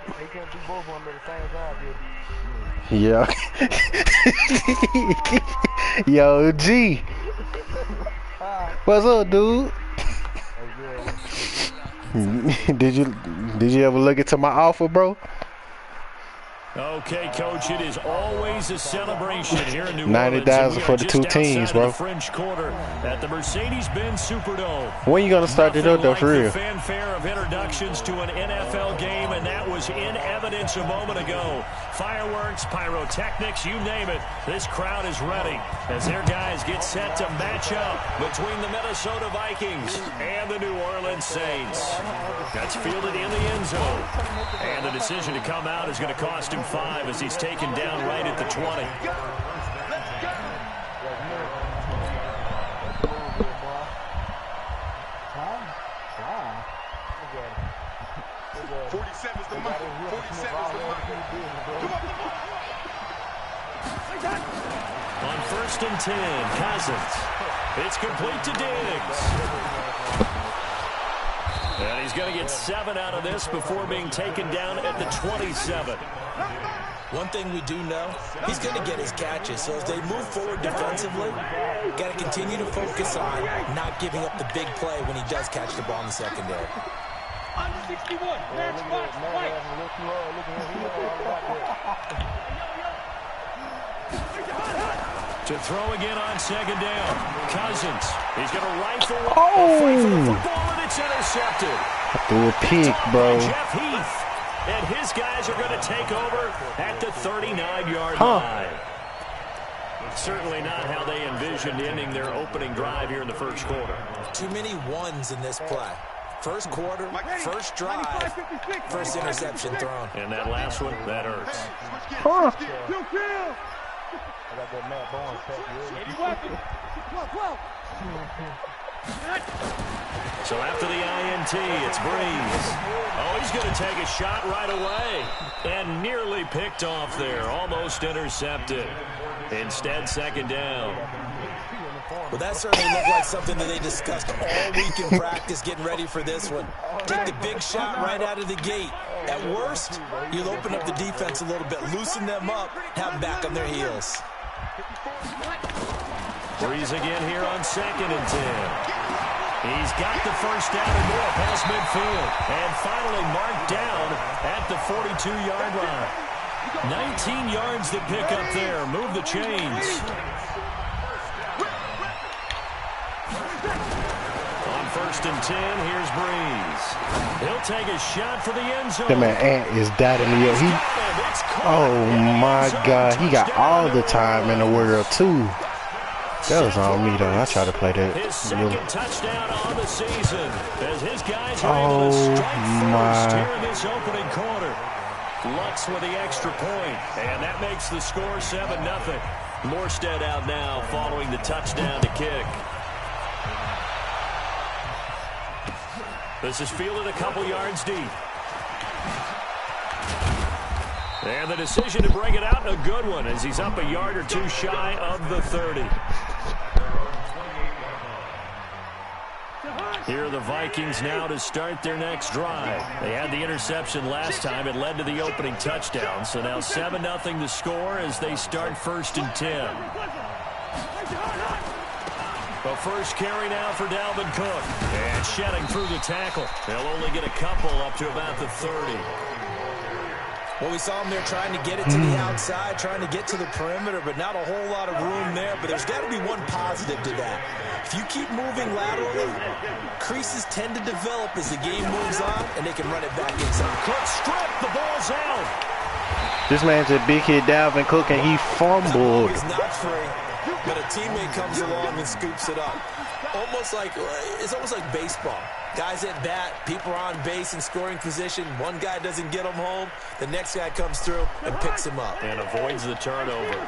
They can't do both of them at the same time, Yeah. Yo, G. What's up, dude? Did you ever look into my offer, bro? Okay, Coach, it is always a celebration here in New Orleans. 90,000 for the two teams, bro. The French Quarter at the Mercedes-Benz Superdome. When you gonna start it up, though, for real? The fanfare of introductions to an NFL game, and that was in evidence a moment ago. Fireworks, pyrotechnics, you name it. This crowd is ready as their guys get set to match up between the Minnesota Vikings and the New Orleans Saints. That's fielded in the end zone. And the decision to come out is going to cost him 5 as he's taken down right at the 20. On 1st and 10, Cousins. It's complete to Diggs. And he's going to get 7 out of this before being taken down at the 27. One thing we do know, he's going to get his catches. So as they move forward defensively, got to continue to focus on not giving up the big play when he does catch the ball in the secondary. Under 61, match box, white. To throw again on 2nd down. Cousins. He's going to rifle Oh! for the football, and it's intercepted. I threw a pick, bro. Jeff Heath. And his guys are going to take over at the 39-yard line. Certainly not how they envisioned ending their opening drive here in the first quarter. Too many ones in this play. First quarter, first drive, first interception thrown. And that last one, that hurts. Huh. I got that Matt Barnes So after the INT, it's Breeze. Oh, he's going to take a shot right away. And nearly picked off there. Almost intercepted. Instead, 2nd down. Well, that certainly looked like something that they discussed all week in practice getting ready for this one. Take the big shot right out of the gate. At worst, you'll open up the defense a little bit, loosen them up, have them back on their heels. Breeze again here on 2nd and 10. He's got the first down and more past midfield. And finally marked down at the 42-yard line. 19 yards to pick up there. Move the chains. On 1st and 10, here's Breeze. He'll take a shot for the end zone. That man Ant is dotting me up. Oh my God, he got all the time in the world too. That was on me though. I tried to play that. His second touchdown on the season as his guys are able to strike first here in this opening quarter. Lutz with the extra point, and that makes the score 7-0. Morstead out now following the touchdown to kick. This is fielded a couple yards deep. And the decision to bring it out, a good one, as he's up a yard or two shy of the 30. Here are the Vikings now to start their next drive. They had the interception last time. It led to the opening touchdown. So now 7-0 to score as they start 1st and 10. The first carry now for Dalvin Cook. And shedding through the tackle. They'll only get a couple up to about the 30. Well, we saw him there trying to get it to the outside, trying to get to the perimeter, but not a whole lot of room there. But there's got to be one positive to that. If you keep moving laterally, creases tend to develop as the game moves on, and they can run it back inside. Cook stripped. The ball's out. This man's a big hit, Dalvin Cook, and he fumbled. He's not free, but a teammate comes along and scoops it up. It's almost like baseball. Guys at bat, people are on base in scoring position. One guy doesn't get him home. The next guy comes through and picks him up. And avoids the turnover.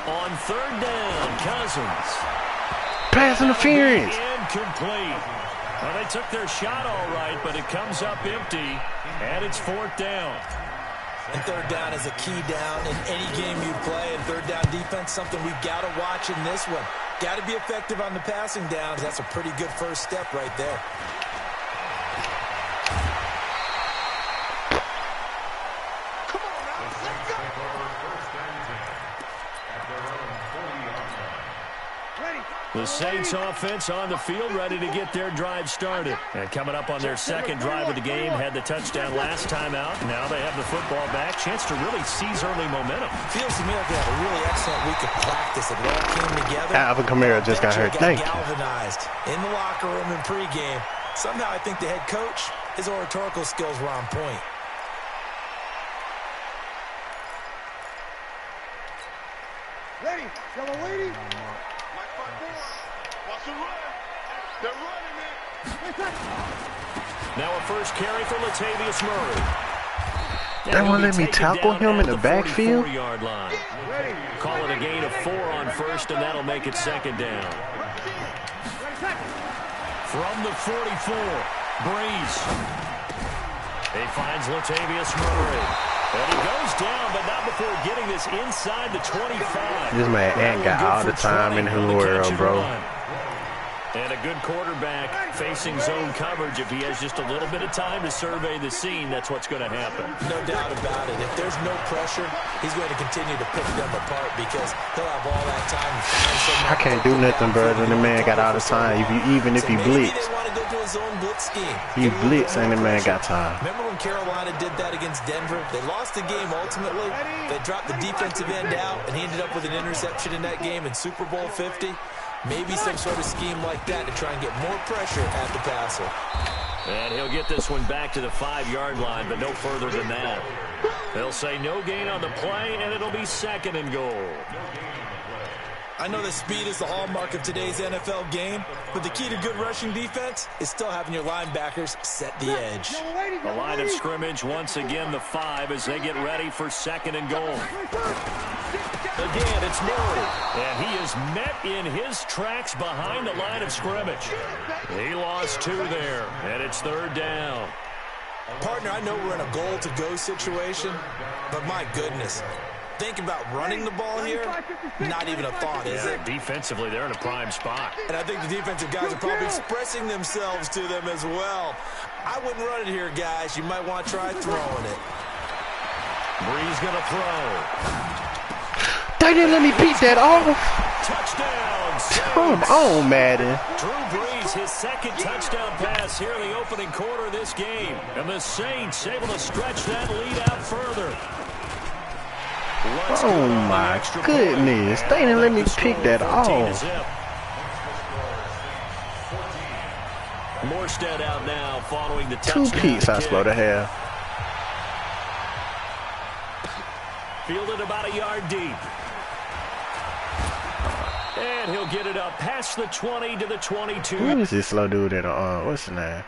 On 3rd down, Cousins. Pass interference. Incomplete. Well, they took their shot all right, but it comes up empty, and it's 4th down. And third down is a key down in any game you play. And third down defense, something we've got to watch in this one. Got to be effective on the passing downs. That's a pretty good first step right there. The Saints offense on the field, ready to get their drive started. And coming up on their second drive of the game, had the touchdown last time out. Now they have the football back. Chance to really seize early momentum. Feels to me like they had a really excellent week of practice. It all came together. Alvin Kamara just got hurt. Thank you. Galvanized in the locker room in pregame. Somehow I think the head coach, his oratorical skills were on point. Ready. Yellow lady. They're running it. Now a first carry for Latavius Murray. They won't let me tackle him in the backfield? 44-yard line. Call it a gain of 4 on first, and that'll make it second down. From the 44, Breeze. He finds Latavius Murray. And he goes down, but not before getting this inside the 25. This man ain't got all the time in the world, bro. And a good quarterback facing zone coverage. If he has just a little bit of time to survey the scene, that's what's going to happen. No doubt about it. If there's no pressure, he's going to continue to pick them apart because he'll have all that time to find someone. I can't do nothing, bro. The man got all the time. Even if he blitz. They want to go to a zone blitz scheme. He blitz and the man got time. Remember when Carolina did that against Denver? They lost the game ultimately. They dropped the defensive end out, and he ended up with an interception in that game in Super Bowl 50. Maybe some sort of scheme like that to try and get more pressure at the passer. And he'll get this one back to the 5-yard line, but no further than that. They'll say no gain on the play, and it'll be second and goal. I know that speed is the hallmark of today's NFL game, but the key to good rushing defense is still having your linebackers set the edge. The line of scrimmage, once again, the 5 as they get ready for second and goal. Again, it's Murray, and he is met in his tracks behind the line of scrimmage. He lost 2 there, and it's third down. Partner, I know we're in a goal-to-go situation, but my goodness, think about running the ball here, not even a thought, is it? Defensively, they're in a prime spot. And I think the defensive guys are probably expressing themselves to them as well. I wouldn't run it here, guys. You might want to try throwing it. Breeze going to throw. They didn't let me beat that off. Touchdown. Come on, Madden. Drew Brees, his second touchdown pass here in the opening quarter of this game. And the Saints able to stretch that lead out further. Oh, my goodness. They didn't let me pick that off. Morstead out now following the touchdown. 2 picks I supposed to have. Fielded about a yard deep. And he'll get it up past the 20 to the 22. Who is this slow dude at what's his name?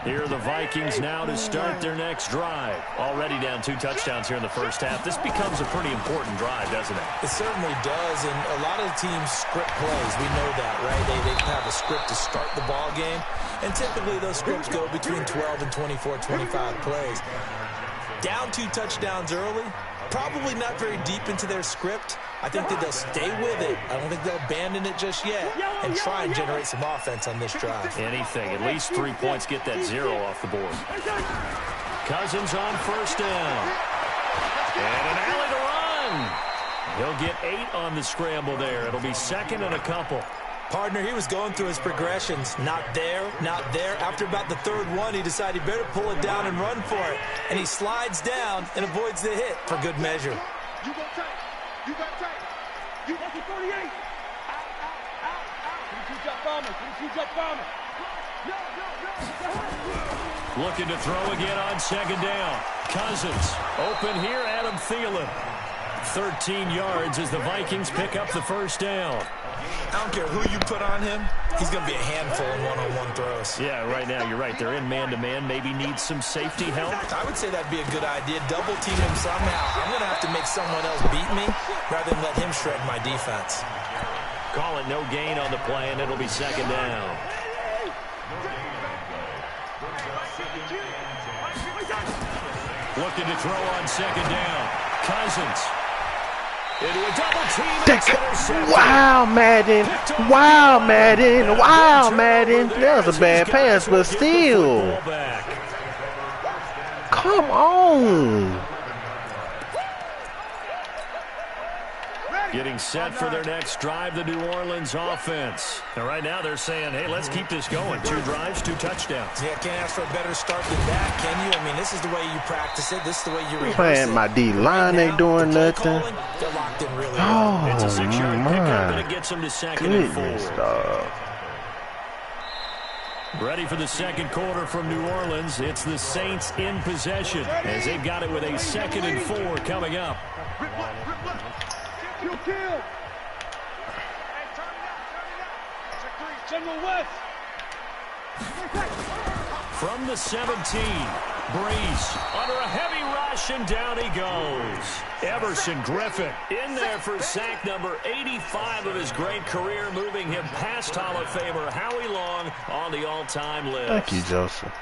Here are the Vikings now to start their next drive. Already down 2 touchdowns here in the first half. This becomes a pretty important drive, doesn't it? It certainly does, and a lot of the teams script plays. We know that, right? They have a script to start the ball game, and typically those scripts go between 12 and 24, 25 plays. Down 2 touchdowns early, probably not very deep into their script. I think that they'll stay with it. I don't think they'll abandon it just yet and try and generate some offense on this drive. Anything. At least 3 points, get that 0 off the board. Cousins on first down. And an alley to run. He'll get 8 on the scramble there. It'll be second and a couple. Partner, he was going through his progressions. Not there, not there. After about the 3rd one, he decided he better pull it down and run for it. And he slides down and avoids the hit for good measure. You got tight. You got tight. You got the 38. Out. Finish your jump bomber. Looking to throw again on second down. Cousins open here. Adam Thielen. 13 yards as the Vikings pick up the first down. I don't care who you put on him. He's going to be a handful in one-on-one throws. Yeah, right now, you're right. They're in man-to-man. Maybe needs some safety help. I would say that'd be a good idea. Double team him somehow. I'm going to have to make someone else beat me rather than let him shred my defense. Call it no gain on the play, and it'll be second down. Looking to throw on second down. Cousins. Into a double team. Wow, Madden. Wow, Madden. Wow, Madden. That was a bad pass, but still. Come on. Getting set for their next drive, the New Orleans offense. And right now they're saying, hey, let's keep this going. 2 drives, 2 touchdowns. Yeah, can't ask for a better start than that, can you? I mean, this is the way you practice it. This is the way you rehearse Playing it. my D-line ain't doing nothing. They're locked in really well. It's a 6-yard pickup, and it gets them to second and 4. Dog. Ready for the second quarter from New Orleans. It's the Saints in possession as they've got it with a 2nd and 4 coming up. Kill. General West. From the 17, Breeze under a heavy rush, and down he goes. Everson Griffin in there for sack number 85 of his great career, moving him past Hall of Famer Howie Long on the all-time list. Thank you, Joseph.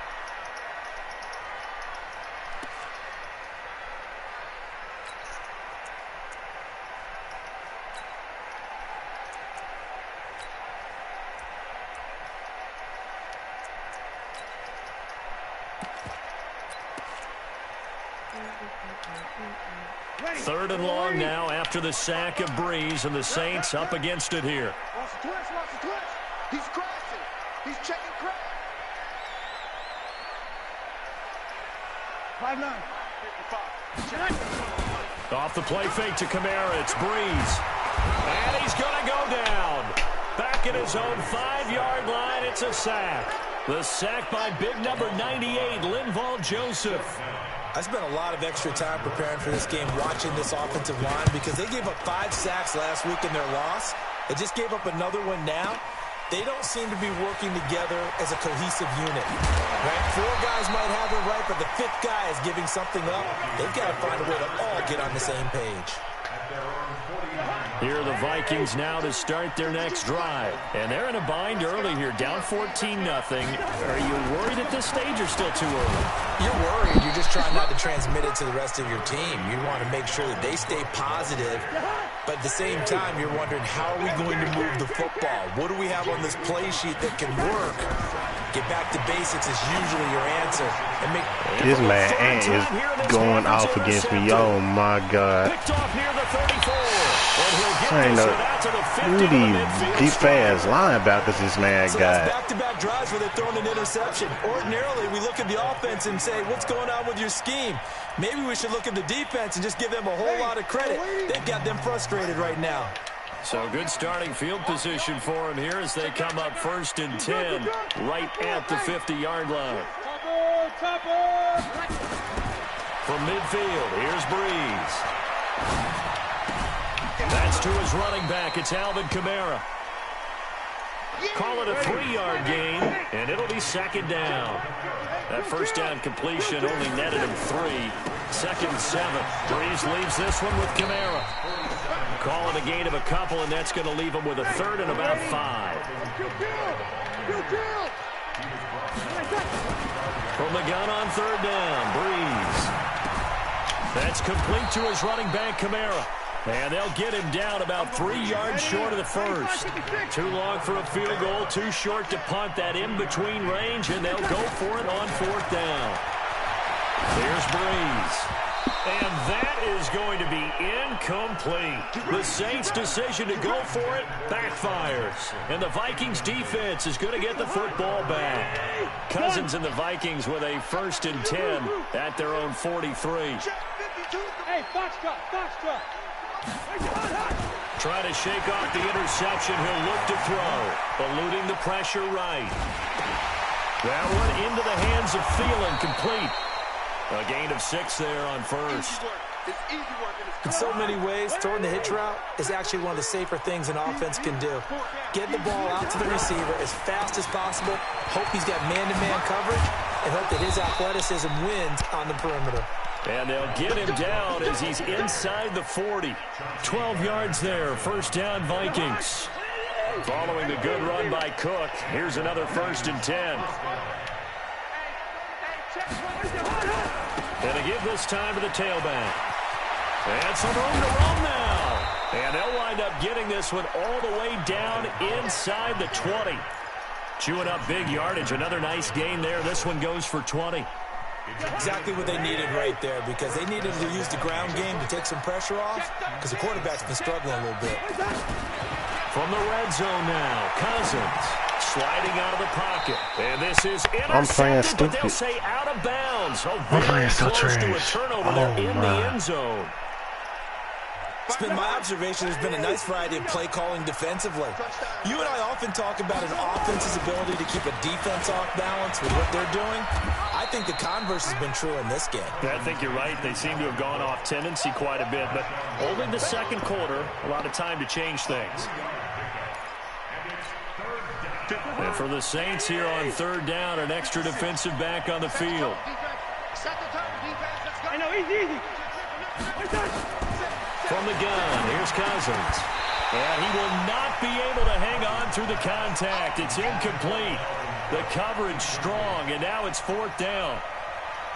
Third and long now after the sack of Breeze, and the Saints up against it here. Watch the twist. He's crashing. He's checking crash. 5'9". 55. Off the play fake to Kamara, it's Breeze. And he's going to go down. Back at his own 5-yard line, it's a sack. The sack by big number 98, Linval Joseph. I spent a lot of extra time preparing for this game, watching this offensive line, because they gave up 5 sacks last week in their loss. They just gave up another one now. They don't seem to be working together as a cohesive unit. Right? 4 guys might have it right, but the 5th guy is giving something up. They've got to find a way to all get on the same page. Here are the Vikings now to start their next drive. And they're in a bind early here, down 14-0. Are you worried at this stage or still too early? You're worried. You're just trying not to transmit it to the rest of your team. You want to make sure that they stay positive. But at the same time, you're wondering, how are we going to move the football? What do we have on this play sheet that can work? Get back to basics is usually your answer. And this man is going off against me. Oh, my God. Picked off near the 34. Ain't no really deep fast linebackers this man so got. Back-to-back drives where they're throwing an interception. Ordinarily, we look at the offense and say, what's going on with your scheme? Maybe we should look at the defense and just give them a whole lot of credit. They've got them frustrated right now. So good starting field position for him here as they come up 1st and 10 right at the 50-yard line. From midfield, here's Breeze. That's to his running back. It's Alvin Kamara. Call it a 3-yard gain, and it'll be 2nd down. That first down completion only netted him 3. 2nd and 7. Breeze leaves this one with Kamara. Call it a gain of a couple, and that's going to leave him with a 3rd and about 5. From the gun on 3rd down, Breeze. That's complete to his running back, Kamara. And they'll get him down about 3 yards short of the first. Too long for a field goal, too short to punt that in-between range, and they'll go for it on 4th down. Here's Breeze. And that is going to be incomplete. The Saints' decision to go for it backfires. And the Vikings defense is going to get the football back. Cousins and the Vikings with a 1st and 10 at their own 43. Hey, Foxtrot. Trying to shake off the interception. He'll look to throw. Eluding the pressure right. That one into the hands of Thielen, complete. A gain of 6 there on first. In so many ways, throwing the hitch route is actually one of the safer things an offense can do. Get the ball out to the receiver as fast as possible, hope he's got man-to-man coverage, and hope that his athleticism wins on the perimeter. And they'll get him down as he's inside the 40. 12 yards there, first down Vikings. Following the good run by Cook, here's another 1st and 10. And to give this time to the tailback. And some room to roam now. And they'll wind up getting this one all the way down inside the 20. Chewing up big yardage. Another nice gain there. This one goes for 20. Exactly what they needed right there, because they needed to use the ground game to take some pressure off, because the quarterback's been struggling a little bit. From the red zone now, Cousins sliding out of the pocket. And this is intercepted, but they'll say out of bounds. Oh, very close to a turnover there in the end zone. It's been my observation there's been a nice variety of play calling defensively. You and I often talk about an offense's ability to keep a defense off balance with what they're doing. I think the converse has been true in this game. I think you're right. They seem to have gone off tendency quite a bit, but holding the second quarter, a lot of time to change things. And for the Saints here on 3rd down, an extra defensive back on the field. I know, easy. From the gun, here's Cousins. And he will not be able to hang on through the contact. It's incomplete. The coverage strong, and now it's 4th down.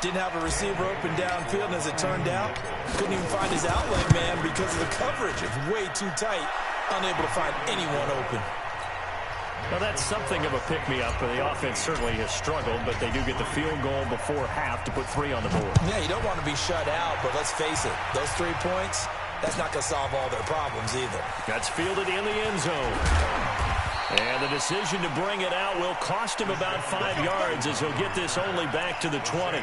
Didn't have a receiver open downfield, and as it turned out, couldn't even find his outlet man because of the coverage. It's way too tight, unable to find anyone open. Well, that's something of a pick-me-up. The offense certainly has struggled, but they do get the field goal before half to put 3 on the board. Yeah, you don't want to be shut out, but let's face it, those 3 points, that's not going to solve all their problems either. That's fielded in the end zone. And the decision to bring it out will cost him about 5 yards as he'll get this only back to the 20.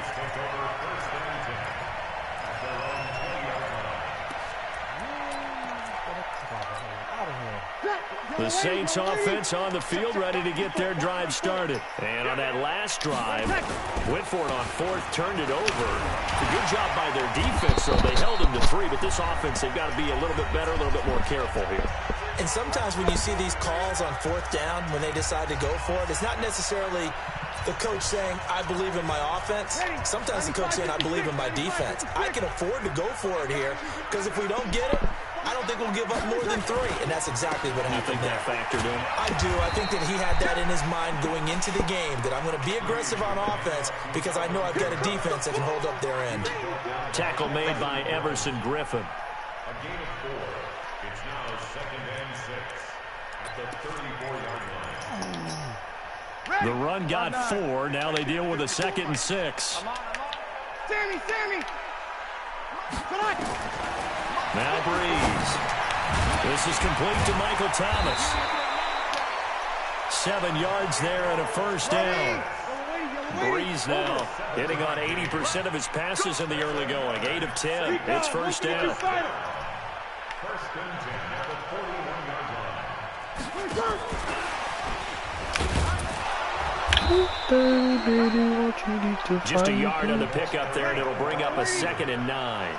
The Saints offense on the field ready to get their drive started. And on that last drive, went for it on 4th, turned it over. It's a good job by their defense, so they held them to 3. But this offense, they've got to be a little bit better, a little bit more careful here. And sometimes when you see these calls on 4th down, when they decide to go for it, it's not necessarily the coach saying, I believe in my offense. Sometimes the coach saying, I believe in my defense. I can afford to go for it here, because if we don't get it, I don't think we'll give up more than 3, and that's exactly what happened there. You think that factored in? I do. I think that he had that in his mind going into the game, that I'm going to be aggressive on offense because I know I've got a defense that can hold up their end. Tackle made by Everson Griffin. A gain of 4. It's now 2nd and 6 at the 34-yard line. The run got 4. Now they deal with a 2nd and 6. Sammy! Come on! Now Breeze. This is complete to Michael Thomas. 7 yards there and a 1st down. Breeze now hitting on 80% of his passes in the early going. 8 of 10. It's 1st down. 1st and 10 at the 41-yard line. Just a yard on the pickup there, and it'll bring up a 2nd and 9.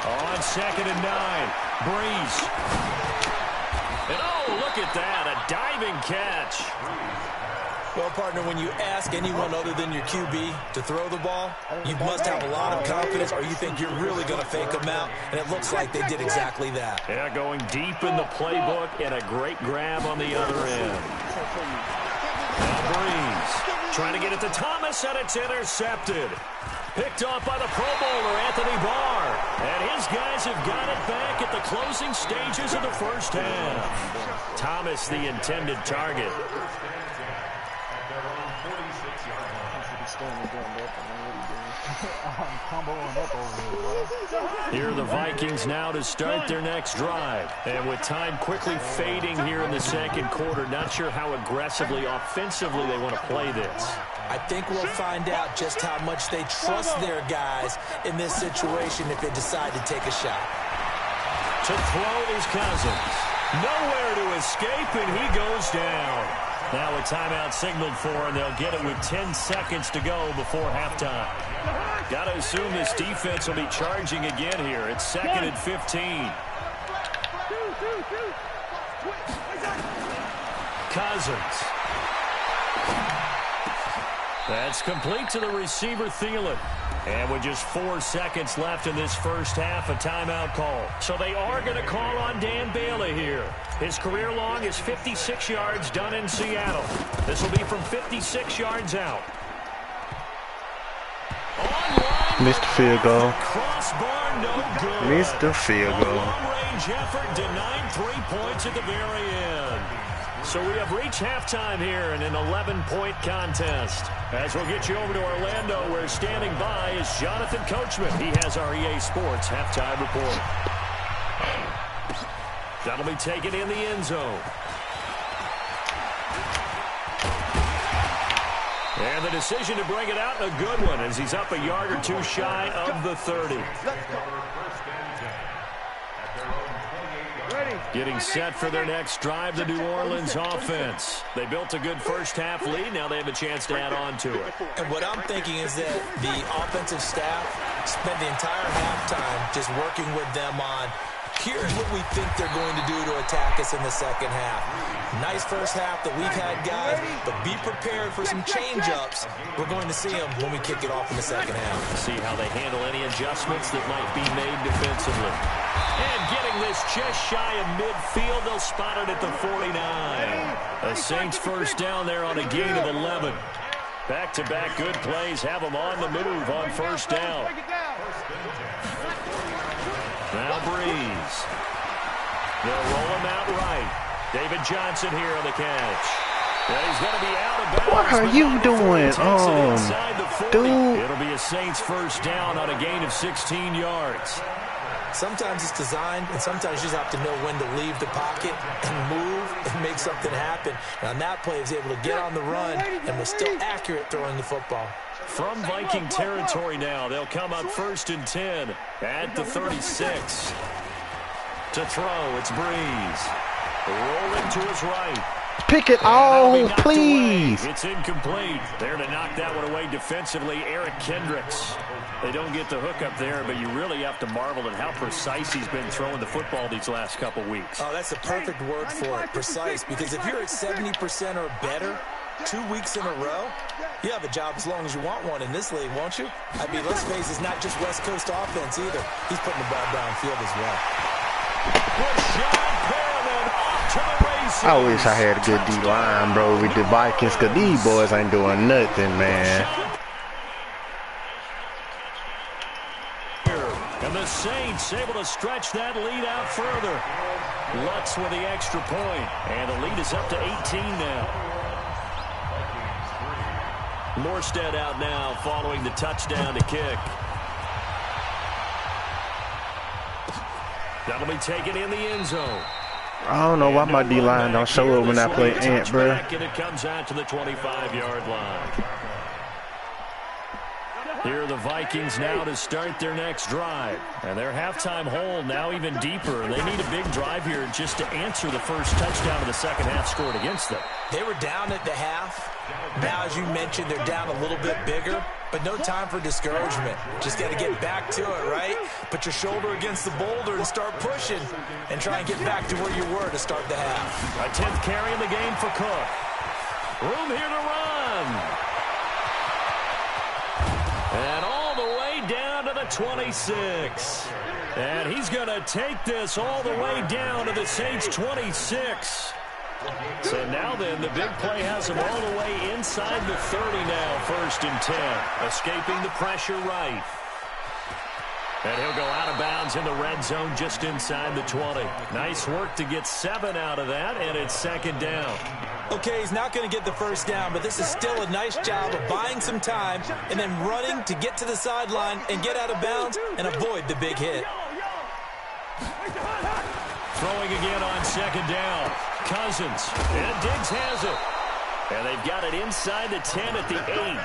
On 2nd and 9, Breeze. And oh, look at that, a diving catch. Well, partner, when you ask anyone other than your QB to throw the ball, you must have a lot of confidence, or you think you're really going to fake them out, and it looks like they did exactly that. Yeah, going deep in the playbook, and a great grab on the other end. Now Breeze trying to get it to Thomas, and it's intercepted. Picked off by the Pro Bowler, Anthony Barr. And his guys have got it back at the closing stages of the 1st half. Thomas, the intended target. Here are the Vikings now to start their next drive. And with time quickly fading here in the 2nd quarter, not sure how aggressively, offensively they want to play this. I think we'll find out just how much they trust their guys in this situation if they decide to take a shot. To throw is Cousins. Nowhere to escape, and he goes down. Now a timeout signaled for, and they'll get it with 10 seconds to go before halftime. Got to assume this defense will be charging again here. It's 2nd and 15. Cousins. That's complete to the receiver, Thielen. And with just 4 seconds left in this first half, a timeout call. So they are going to call on Dan Bailey here. His career long is 56 yards done in Seattle. This will be from 56 yards out. Missed the field goal. Crossbar, no good. Missed the field goal. Long-range effort denied 3 points at the very end. So we have reached halftime here in an 11-point contest. As we'll get you over to Orlando, where standing by is Jonathan Coachman. He has our EA Sports halftime report. That'll be taken in the end zone. And the decision to bring it out, a good one, as he's up a yard or two shy of the 30. Getting set for their next drive, the New Orleans offense. They built a good first-half lead. Now they have a chance to add on to it. And what I'm thinking is that the offensive staff spent the entire halftime just working with them on, here's what we think they're going to do to attack us in the second half. Nice first half that we've had, guys, but be prepared for some change-ups. We're going to see them when we kick it off in the second half. See how they handle any adjustments that might be made defensively. And getting this just shy of midfield, they'll spot it at the 49. The Saints first down there on a gain of 11. Back-to-back good plays have them on the move on first down. Now Breeze. They'll roll him out right. David Johnson here on the catch. Yeah, he's going to be out of bounds. What are you doing? Dude. It'll be a Saints first down on a gain of 16 yards. Sometimes it's designed, and sometimes you just have to know when to leave the pocket and move and make something happen. And on that play, he was able to get on the run and was still accurate throwing the football. From Viking territory now, they'll come up 1st and 10 at the 36. To throw, it's Breeze. Rolling to his right. Pick it all, please. It's incomplete. There to knock that one away defensively, Eric Kendricks. They don't get the hook up there, but you really have to marvel at how precise he's been throwing the football these last couple weeks. Oh, that's the perfect word for it, precise, because if you're at 70% or better 2 weeks in a row, you have a job as long as you want one in this league, won't you? I mean, let's face it, it's not just West Coast offense either. He's putting the ball downfield as well. I wish I had a good D-line, bro, with the Vikings, because these boys ain't doing nothing, man. And the Saints able to stretch that lead out further. Lutz with the extra point, and the lead is up to 18 now. Morstead out now following the touchdown to kick. That'll be taken in the end zone. I don't know why my D-line don't show up when I play Ant, bro. And it comes out to the 25-yard line. Here are the Vikings now to start their next drive. And their halftime hole now even deeper. And they need a big drive here just to answer the first touchdown of the second half scored against them. They were down at the half. Now, as you mentioned, they're down a little bit bigger, but no time for discouragement. Just got to get back to it, right? Put your shoulder against the boulder and start pushing and try and get back to where you were to start the half. A 10th carry in the game for Cook. Room here to run. And all the way down to the 26. And he's going to take this all the way down to the Saints' 26. So now then, the big play has him all the way inside the 30 now, 1st and 10. Escaping the pressure right. And he'll go out of bounds in the red zone just inside the 20. Nice work to get 7 out of that, and it's 2nd down. Okay, he's not going to get the first down, but this is still a nice job of buying some time and then running to get to the sideline and get out of bounds and avoid the big hit. Throwing again on 2nd down. Cousins. And Diggs has it. And they've got it inside the 10 at the 8.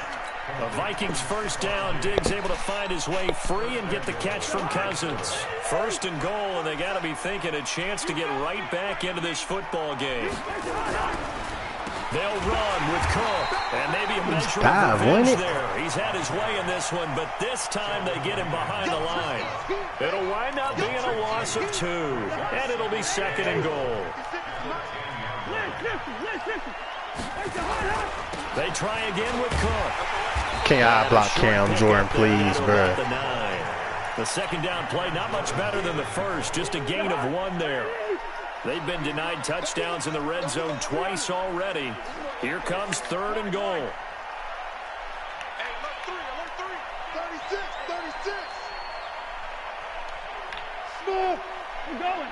A Vikings first down. Diggs able to find his way free and get the catch from Cousins. First and goal, and they got to be thinking a chance to get right back into this football game. They'll run with Cook, and maybe a measure of revenge there. He's had his way in this one, but this time they get him behind the line. It'll wind up being a loss of 2, and it'll be second and goal. They try again with Cook. Can I block Cam Jordan, please, bro? The second down play, not much better than the first, just a gain of 1 there. They've been denied touchdowns in the red zone twice already. Here comes third and goal. Hey, alert 3. 36. Smooth. I'm going.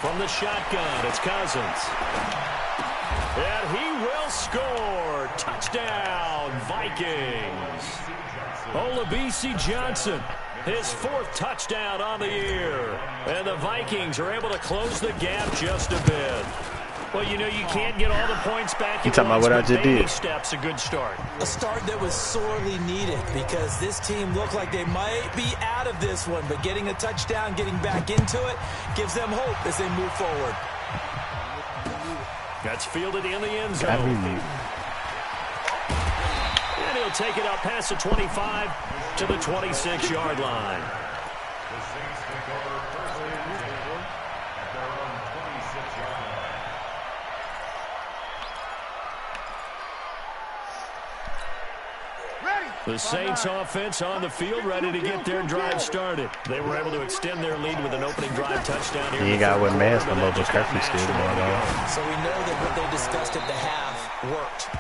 From the shotgun, it's Cousins. And he will score. Touchdown, Vikings. Olabisi Johnson, his 4th touchdown on the year. And the Vikings are able to close the gap just a bit. Well, you know, you can't get all the points back. You talking about what I just did? Steps, a good start. A start that was sorely needed because this team looked like they might be out of this one, but getting a touchdown, getting back into it, gives them hope as they move forward. That's fielded in the end zone. And he'll take it out past the 25 to the 26-yard line. The Saints take over first and 10 at their own 26-yard line. The Saints offense on the field, ready to get their drive started. They were able to extend their lead with an opening drive touchdown here. You got what man's the mobile curfew still going on. So we know that what they discussed at the half worked.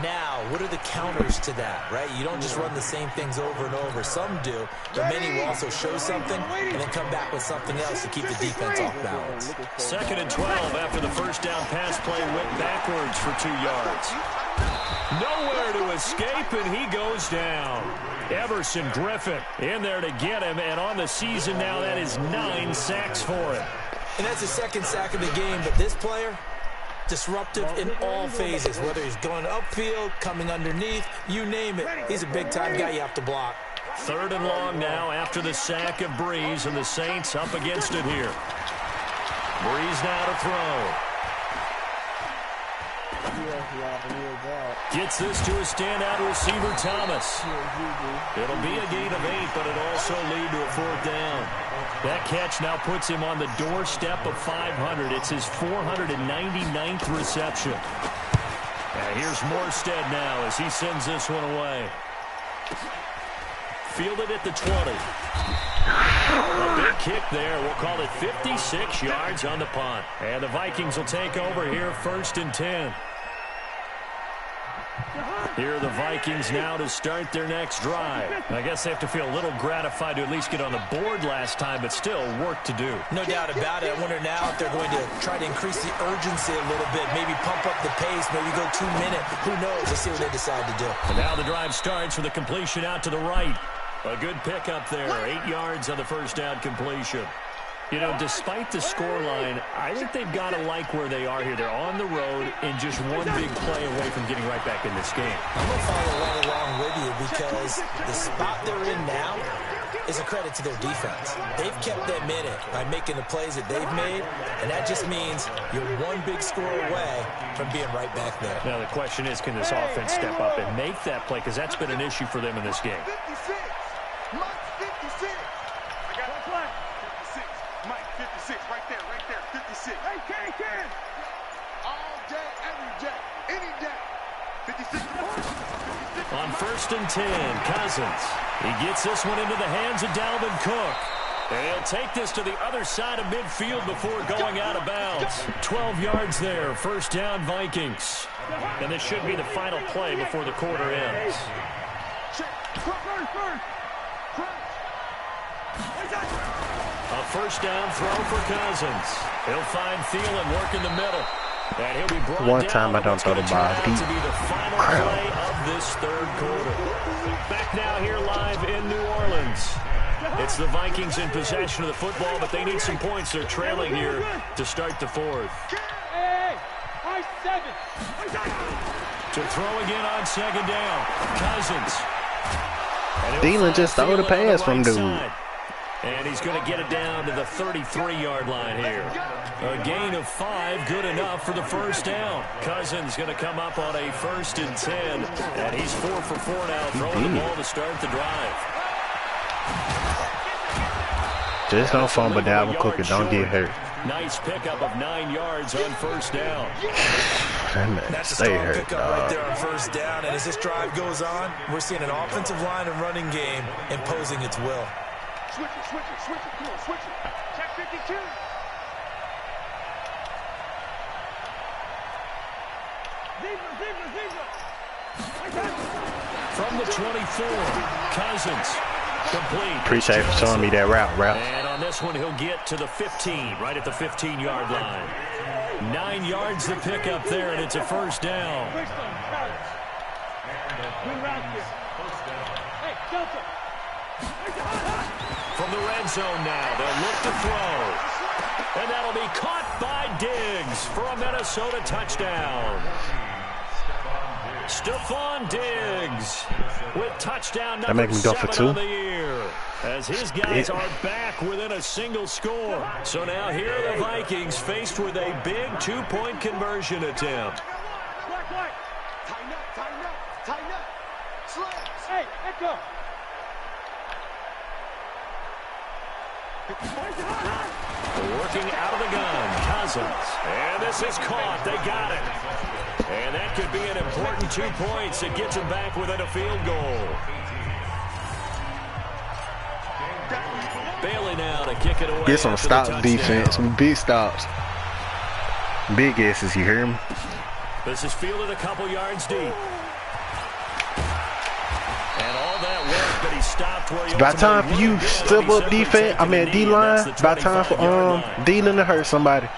Now, what are the counters to that, right? You don't just run the same things over and over. Some do, but many will also show something and then come back with something else to keep the defense off balance. Second and 12 after the first down pass play went backwards for 2 yards. Nowhere to escape, and he goes down. Everson Griffin in there to get him, and on the season now, that is 9 sacks for him. And that's the second sack of the game, but this player, disruptive in all phases, whether he's going upfield, coming underneath, you name it. He's a big-time guy you have to block. Third and long now after the sack of Breeze, and the Saints up against it here. Breeze now to throw. Gets this to a standout receiver, Thomas. It'll be a gain of 8, but it also lead to a 4th down. That catch now puts him on the doorstep of 500. It's his 499th reception. And here's Morstead now as he sends this one away. Fielded at the 20. A big kick there. We'll call it 56 yards on the punt. And the Vikings will take over here, 1st and 10. Here are the Vikings now to start their next drive. I guess they have to feel a little gratified to at least get on the board last time, but still work to do. No doubt about it. I wonder now if they're going to try to increase the urgency a little bit, maybe pump up the pace, maybe go 2 minute. Who knows? Let's see what they decide to do. And now the drive starts with a completion out to the right. A good pickup there, 8 yards on the first down completion. You know, despite the scoreline, I think they've got to like where they are here. They're on the road and just one big play away from getting right back in this game. I'm going to follow right along with you because the spot they're in now is a credit to their defense. They've kept them in it by making the plays that they've made, and that just means you're one big score away from being right back there. Now the question is, can this offense step up and make that play? Because that's been an issue for them in this game. 56. Mike 56. I got it. 56. Mike 56. Right there. 56. Hey, Ken. All day, every day, any day. 56. On 1st and 10, Cousins. He gets this one into the hands of Dalvin Cook. And he'll take this to the other side of midfield before going out of bounds. 12 yards there, 1st down Vikings. And this should be the final play before the quarter ends. A 1st down throw for Cousins. He'll find Thielen working the middle. And he'll be brought One down. time I don't throw the ball deep. To be the final play of this 3rd quarter. Back now here live in New Orleans. It's the Vikings in possession of the football, but they need some points. They're trailing here to start the 4th. Hey, I To throw again on second down. Cousins. Thielen just stole the pass from dude. And he's going to get it down to the 33-yard line here. A gain of 5, good enough for the first down. Cousins going to come up on a 1st and 10. And he's 4 for 4 now, throwing the ball to start the drive. Just don't fumble, Dalvin Cook, and don't get hurt. Nice pickup of 9 yards on first down. That's a strong pickup right there on first down. And as this drive goes on, we're seeing an offensive line and running game imposing its will. Switch it, switch it, switch it. Come on, switch it. Check 52. From the 24, Cousins. Complete. Appreciate you for showing me that route, Ralph. And on this one, he'll get to the 15, right at the 15-yard line. 9 yards to pick up there, and it's a first down. From the red zone now, they'll look to throw. And that'll be caught by Diggs for a Minnesota touchdown. Stephon Diggs with touchdown number 7 on the year. As his guys are back within a single score. So now here are the Vikings faced with a big 2-point conversion attempt. Tighten up, tighten up, tighten up. Slams. Hey, let go. Working out of the gun, Cousins. And this is caught. They got it. And that could be an important 2 points. It gets him back within a field goal. Bailey now to kick it away. Get some stop defense, some big stops. Big S's, you hear me? This is fielded a couple yards deep. And all that work, but he stopped where he It's about time for you step up defense. I mean D-line. It's about time for Thielen to hurt somebody.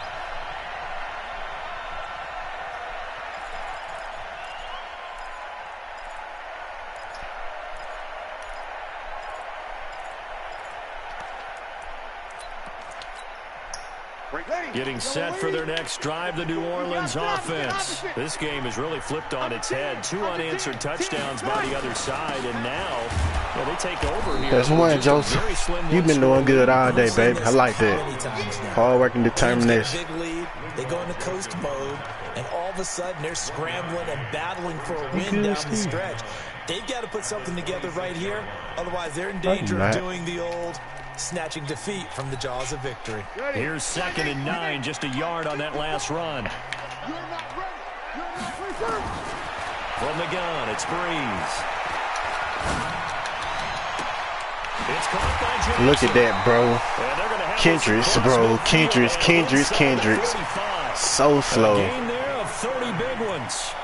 Getting set for their next drive, the New Orleans offense. This game has really flipped on its head. 2 unanswered touchdowns by the other side, and now they take over here. That's one, Joseph. You've been doing good all day, baby. I like that. Hard work and determination. Big lead. They go into coast mode, and all of a sudden they're scrambling and battling for a win down the stretch. They've got to put something together right here. Otherwise, they're in danger of doing the old snatching defeat from the jaws of victory. Here's 2nd and 9, just a yard on that last run. You're not ready. You're not ready. From the gun, it's Breeze. It's caught by Jackson. Look at that, bro. Kendricks, bro. Kendricks. So slow. A game there of 30 big ones.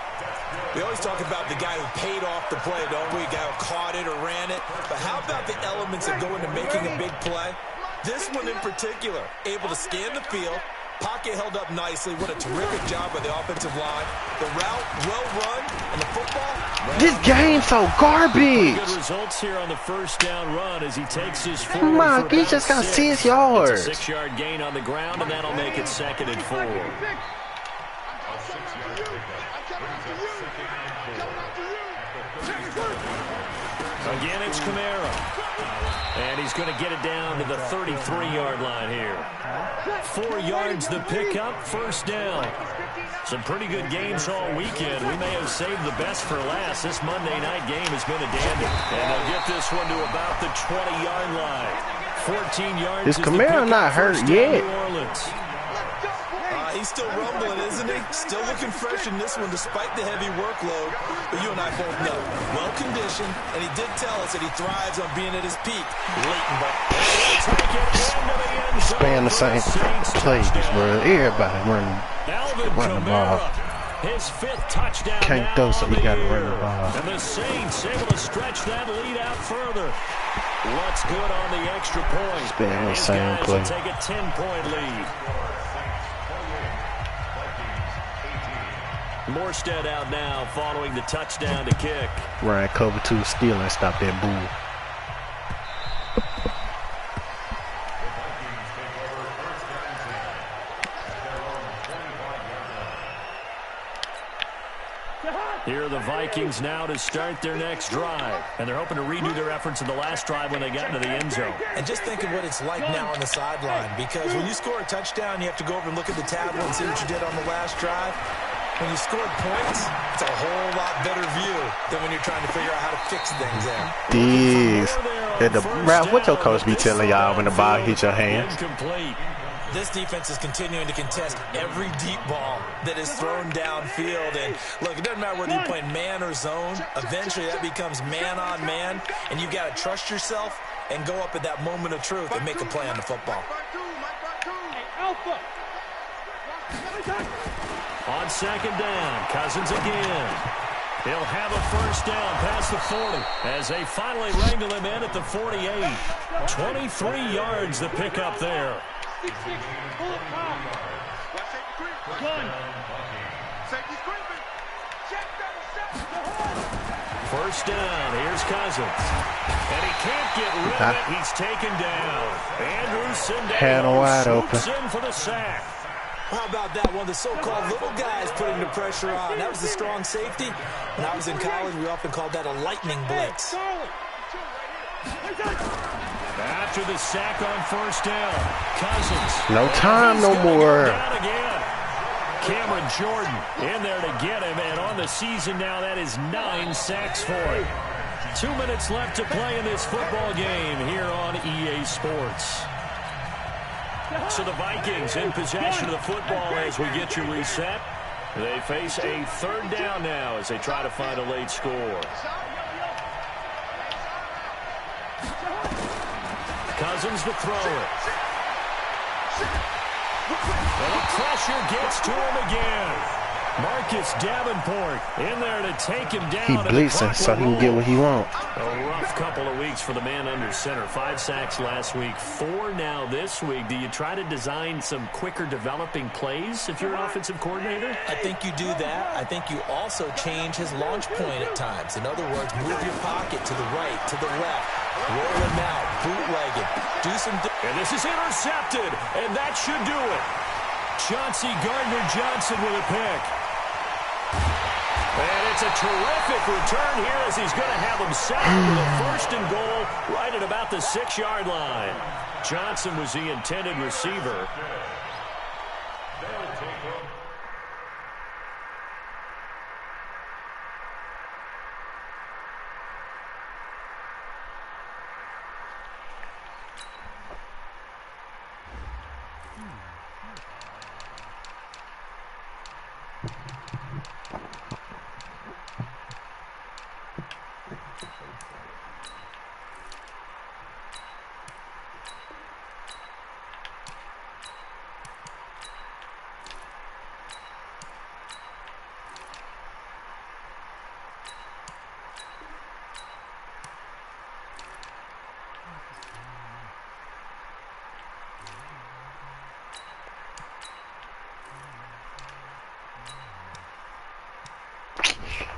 We always talk about the guy who paid off the play, don't we? The guy who caught it or ran it. But how about the elements that go into making a big play? This one in particular, able to scan the field, pocket held up nicely. What a terrific job by the offensive line. The route, well run, and the football. This game's so garbage. Good results here on the first down run as he takes his forward. Come on, he just got 6 yards. It's a 6-yard gain on the ground, and that'll make it 2nd and 4. Again, it's Kamara. And he's going to get it down to the 33-yard line here. 4 yards to pick up, first down. Some pretty good games all weekend. We may have saved the best for last. This Monday night game has been a dandy. And they'll get this one to about the 20-yard line. 14 yards. Is Kamara not hurt yet? He's still rumbling, isn't he? Still looking fresh in this one despite the heavy workload. But you and I both know, well-conditioned, and he did tell us that he thrives on being at his peak. Leighton ball. Span the same plays, bro. Everybody running the ball. His 5th touchdown. Can't throw, so we got to run the ball. And the Saints able to stretch that lead out further. What's good on the extra point? Span the same play. Take a 10-point lead. Morstead out now following the touchdown to kick. Ryan cover 2 steal and stop that bull. Here are the Vikings now to start their next drive. And they're hoping to redo their efforts in the last drive when they got into the end zone. And just think of what it's like now on the sideline, because when you score a touchdown, you have to go over and look at the tablet and see what you did on the last drive. When you scored points, it's a whole lot better view than when you're trying to figure out how to fix things there. Ralph, what your coach be telling y'all when the ball hits your hands? Incomplete. This defense is continuing to contest every deep ball that is thrown downfield. And, look, it doesn't matter whether you're playing man or zone. Eventually, that becomes man on man, and you've got to trust yourself and go up at that moment of truth and make a play on the football. On second down, Cousins again. He'll have a first down past the 40 as they finally wrangle him in at the 48. 23 yards to pick up there. First down, here's Cousins. And he can't get rid of it. He's taken down. Andrew Sindel swoops in for the sack. How about that? One of the so-called little guys putting the pressure on. That was the strong safety. When I was in college, we often called that a lightning blitz. After the sack on first down, Cousins. No time no more. Cameron Jordan in there to get him, and on the season now, that is 9 sacks for him. 2 minutes left to play in this football game here on EA Sports. So the Vikings in possession of the football as we get you reset. They face a third down now as they try to find a late score. Cousins to throw it. And the pressure gets to him again. Marcus Davenport in there to take him down. He blitzing so he can get what he wants. A rough couple of weeks for the man under center. 5 sacks last week, 4 now this week. Do you try to design some quicker developing plays if you're an offensive coordinator? I think you do that. I think you also change his launch point at times. In other words, move your pocket to the right, to the left. Roll him out, bootlegging. Do some... And this is intercepted, and that should do it. Chauncey Gardner-Johnson with a pick. And it's a terrific return here as he's going to have him set with a first and goal right at about the 6-yard line. Johnson was the intended receiver.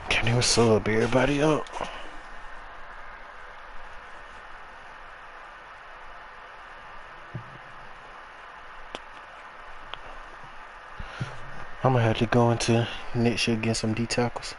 Can you sub everybody up? I'm gonna have to go into next year get some D tackles.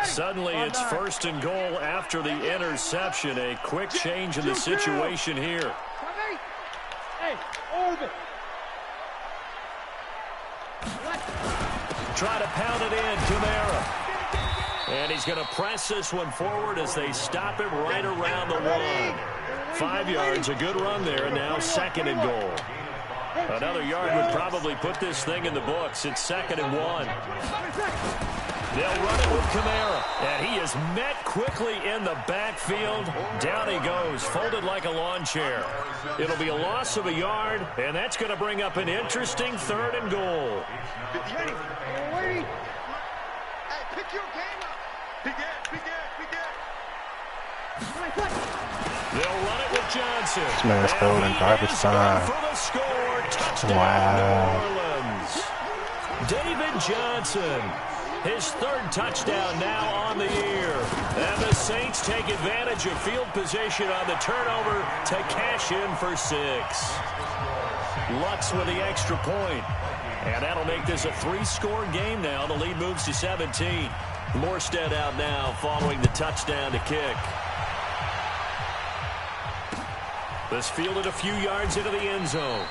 Suddenly it's first and goal after the interception. A quick change in the situation here. Hey, orbit. Try to pound it in, Kamara. And he's going to press this one forward as they stop him right around the 1. 5 yards, a good run there, and now second and goal. Another yard would probably put this thing in the books. It's 2nd and 1. They'll run it with Kamara, and he is met quickly in the backfield. Down he goes, folded like a lawn chair. It'll be a loss of a yard, and that's going to bring up an interesting 3rd and goal. 58. Hey, pick your game up. Big They'll run it with Johnson. This man's holding garbage time. For the score, Touchdown, Wow. New Orleans. David Johnson, his third touchdown now on the year. And the Saints take advantage of field position on the turnover to cash in for 6. Lutz with the extra point. And that'll make this a 3-score game now. The lead moves to 17. Morstead out now following the touchdown to kick. This fielded a few yards into the end zone.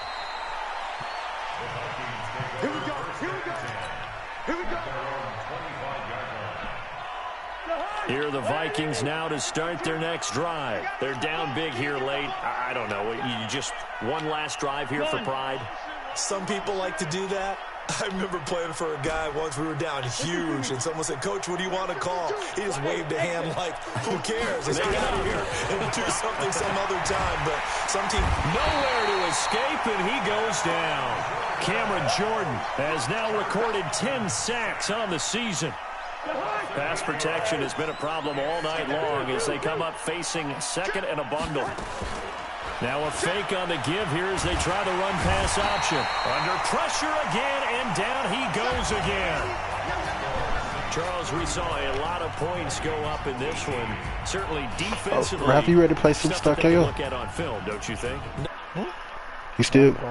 Here we go. Here we go. Here we go. Here are the Vikings now to start their next drive. They're down big here late. I don't know. You just one last drive here for pride. Some people like to do that. I remember playing for a guy once. We were down huge, and someone said, "Coach, what do you want to call?" He just waved a hand like, "Who cares? Let's get out of here and do something some other time." But some team nowhere to escape, and he goes down. Cameron Jordan has now recorded 10 sacks on the season. Pass protection has been a problem all night long as they come up facing second and a bundle. Now a fake on the give here as they try the run-pass option. Under pressure again, and down he goes again. Charles, we saw a lot of points go up in this one. Certainly defensively. Ralph, you ready to play some stuff that Stuck they can KO? look at on film, don't you think? You still